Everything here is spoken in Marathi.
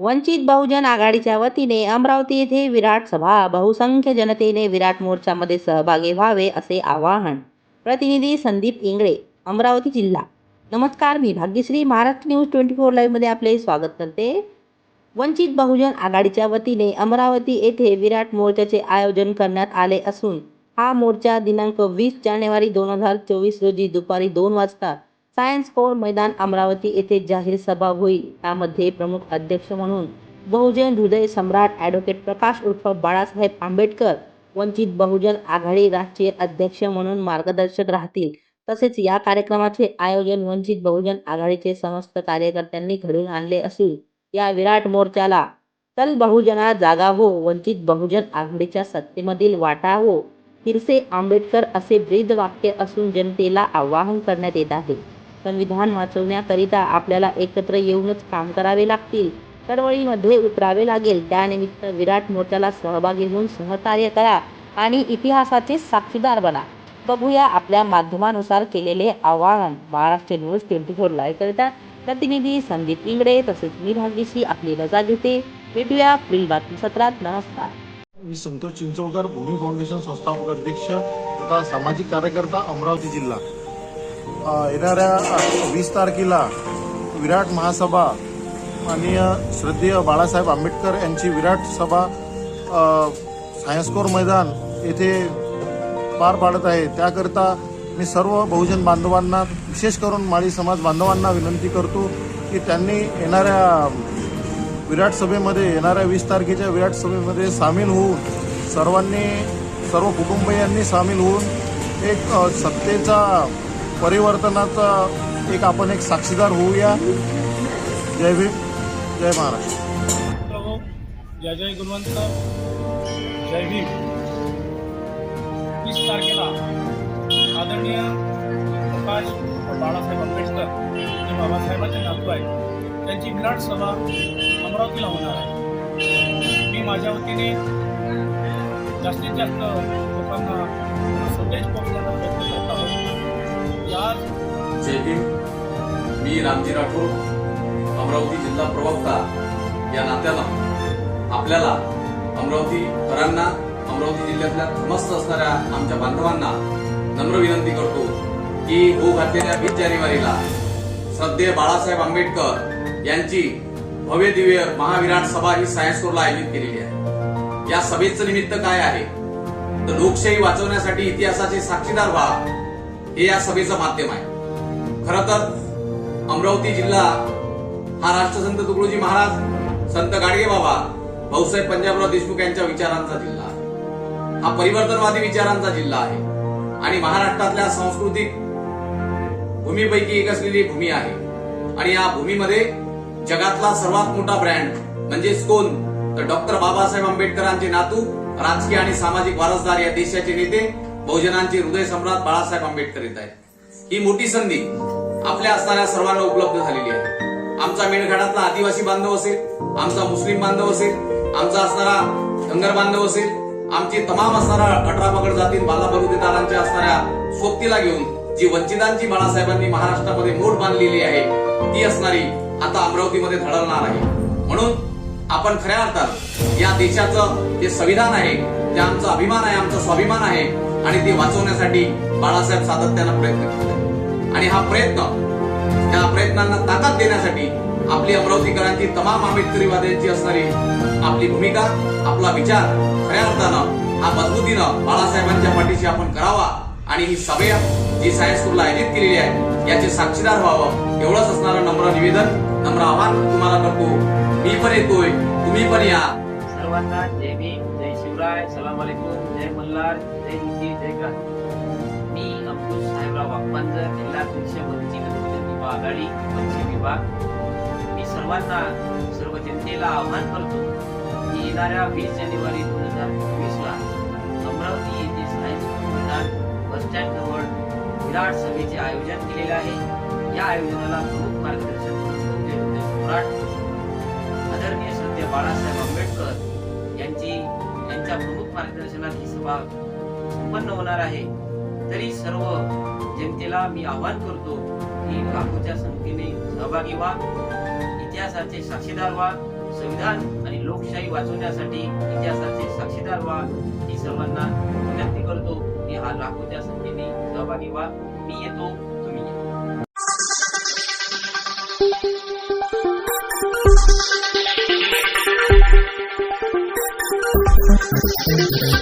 वंचित बहुजन आघाडीच्या वतीने अमरावती येथे विराट सभा. बहुसंख्य जनतेने विराट मोर्चामध्ये सहभागी व्हावे असे आवाहन. प्रतिनिधी संदीप इंगळे, अमरावती जिल्हा. नमस्कार, मी भाग्यश्री. महाराष्ट्र न्यूज 24 लाईव्ह मध्ये आपले स्वागत करते. वंचित बहुजन आघाडीच्या वतीने अमरावती येथे विराट मोर्चाचे आयोजन करण्यात आले असून हा मोर्चा दिनांक 20 जानेवारी 2024 रोजी दुपारी 2 वाजता सायन्स कोर मैदान अमरावती येथे जाहीर सभा होईल. यामध्ये प्रमुख अध्यक्ष म्हणून बहुजन हृदय सम्राट ॲडव्होकेट प्रकाश उर्फ बाळासाहेब आंबेडकर, वंचित बहुजन आघाडी राष्ट्रीय अध्यक्ष म्हणून मार्गदर्शक राहतील. तसेच या कार्यक्रमाचे आयोजन वंचित बहुजन आघाडीचे समस्त कार्यकर्त्यांनी घडून आणले असून या विराट मोर्चाला चल बहुजना जागा हो, वंचित बहुजन आघाडीच्या सत्तेमधील वाटा हो, फिरसे आंबेडकर असे ब्रीद वाक्य असून जनतेला आवाहन करण्यात येत आहे. संविधान वाचवण्याकरिता आपल्याला एकत्र येऊनच काम करावे लागतील. चळवळीमध्ये उतरावे लागेल. त्यानिमित्त विराट मोर्चाला सहभागी होऊन सहकार्य करा आणि इतिहासाचे साक्षीदार बना. बघूया आपल्या माध्यमानुसार केलेले आवाहन. महाराष्ट्र न्यूज 24 लाईव्ह करिता प्रतिनिधी संदीप इंगळे तसेच मी भाग्यश्री आपली रजा घेते. भेटूया पुढील बातमी सत्रात. नमस्कार. मी संतोष चिंचोळकर, भूमी फाउंडेशन संस्थापक अध्यक्ष तथा सामाजिक कार्यकर्ता, अमरावती जिल्हा. येणाऱ्या 20 तारखेला विराट महासभा माननीय श्रद्धेय बाळासाहेब आंबेडकर यांची विराट सभा सायन्स कोर मैदान येथे पार पाडत आहे. त्याकरिता मी सर्व बहुजन बांधवांना, विशेष करून माळी समाज बांधवांना विनंती करतो की त्यांनी येणाऱ्या विराट सभेमध्ये, येणाऱ्या 20 तारखेच्या विराट सभेमध्ये सामील होऊन सर्व कुटुंबियांनी सामील होऊन एक सत्तेचा परिवर्तनाचा आपण एक साक्षीदार होऊया. जय भीम, जय महाराष्ट्र. जय जय गुणवंत, जय भीम. 20 तारखेला आदरणीय प्रकाश बाळासाहेब आंबेडकर जे बाबासाहेबांचे नातू आहेत त्यांची विराट सभा अमरावतीला होणार आहे. मी माझ्या वतीने जास्तीत जास्त लोकांना संदेश पोहोचवण्याचा प्रयत्न करत आहोत. जय भीम. मी रामजी राठोड, अमरावती जिल्हा प्रवक्ता या नात्यानं आपल्याला अमरावतीकरांना, अमरावती जिल्ह्यातल्या समस्त असणाऱ्या आमच्या बांधवांना नम्र विनंती करतो की हो घातलेल्या 20 जानेवारीला श्रद्धेय बाळासाहेब आंबेडकर यांची भव्य दिव्य महाविराट सभा ही सायन्स कोरला आयोजित केलेली आहे. या सभेचं निमित्त काय आहे तर लोकशाही वाचवण्यासाठी इतिहासाचे साक्षीदार व्हा, हे या सभेचं माध्यम आहे. खरं तर अमरावती जिल्हा हा राष्ट्रसंत तुकडोजी महाराज, संत गाडगेबाबा, भाऊसाहेब पंजाबराव देशमुख यांच्या विचारांचा जिल्हा आहे. हा परिवर्तनवादी विचारांचा जिल्हा आहे आणि महाराष्ट्रातल्या सांस्कृतिक भूमीपैकी एक असलेली भूमी आहे. आणि या भूमीमध्ये जगातला सर्वात मोठा ब्रँड म्हणजेच कोण तर डॉक्टर बाबासाहेब आंबेडकरांचे नातू, राजकीय आणि सामाजिक वारसदार, या देशाचे नेते, बहुजनांचे हृदय सम्राट बाळासाहेब आंबेडकर येत आहेत. ही मोठी संधी आपल्या असणाऱ्या सर्वांना उपलब्ध झालेली आहे. आमचा मेळघाटातला आदिवासी बांधव असेल, आमचा मुस्लिम बांधव असेल, आमचा असणारा धनगर बांधव असेल, आमची तमाम असणारा 18 पगड जाती बाला बलुतेदारांच्या असणाऱ्या सोबतीला घेऊन जी वंचितांची बाळासाहेबांनी महाराष्ट्रामध्ये मोठ बांधलेली आहे ती असणारी आता अमरावतीमध्ये धडकणार आहे. म्हणून आपण खऱ्या अर्थात या देशाचं जे संविधान आहे ते आमचा अभिमान आहे, आमचा स्वाभिमान आहे आणि ते वाचवण्यासाठी बाळासाहेब सातत्यानं प्रयत्न करतात. आणि हा प्रयत्न, त्या प्रयत्नांना ताकद देण्यासाठी आपली अमरावतीकरांची, तमाम आंबेडकरीवाद्यांची असणारी आपली भूमिका, आपला विचार खऱ्या अर्थानं हा मजबूतीनं बाळासाहेबांच्या पाठीशी आपण करावा आणि ही सभा जी सायन्स कोरला आयोजित केलेली आहे याचे साक्षीदार व्हावं, एवढंच असणारं नम्र निवेदन, नम्र आवाहन तुम्हाला करतो. मी पण येतोय, तुम्ही पण या. सर्वांना जय भीम, जय शिवराय, सलाम अलैकुम, जय मल्हार, जय हिंदी, जय क्रांती. मी अंकुश साहेबराव वाकपांजर, जिल्हाध्यक्ष वंचित बहुजन आघाडी पश्चिम विभाग. मी सर्व जनतेला आवाहन करतो की येणाऱ्या 20 जानेवारी 2024 ला अमरावती येथे सायन्स कोर मैदान बस स्टँड जवळ विराट सभेचे आयोजन केलेले आहे. या आयोजनाला प्रमुख मार्गदर्शक म्हणून सम्राट आदरणीय श्रद्धेय बाळासाहेब आंबेडकर यांच्या प्रमुख मार्गदर्शनात ही सभा संपन्न होणार आहे. तरी सर्व जनतेला मी आवाहन करतो की लाखोच्या संख्येने सहभागी व्हा, इतिहासाचे साक्षीदार व्हा संविधान आणि लोकशाही वाचवण्यासाठी इतिहासाचे साक्षीदार व्हा ही सर्वांना विनंती करतो की हा लाखोच्या संख्येने सहभागी व्हा. मी येतो, तुम्ही या.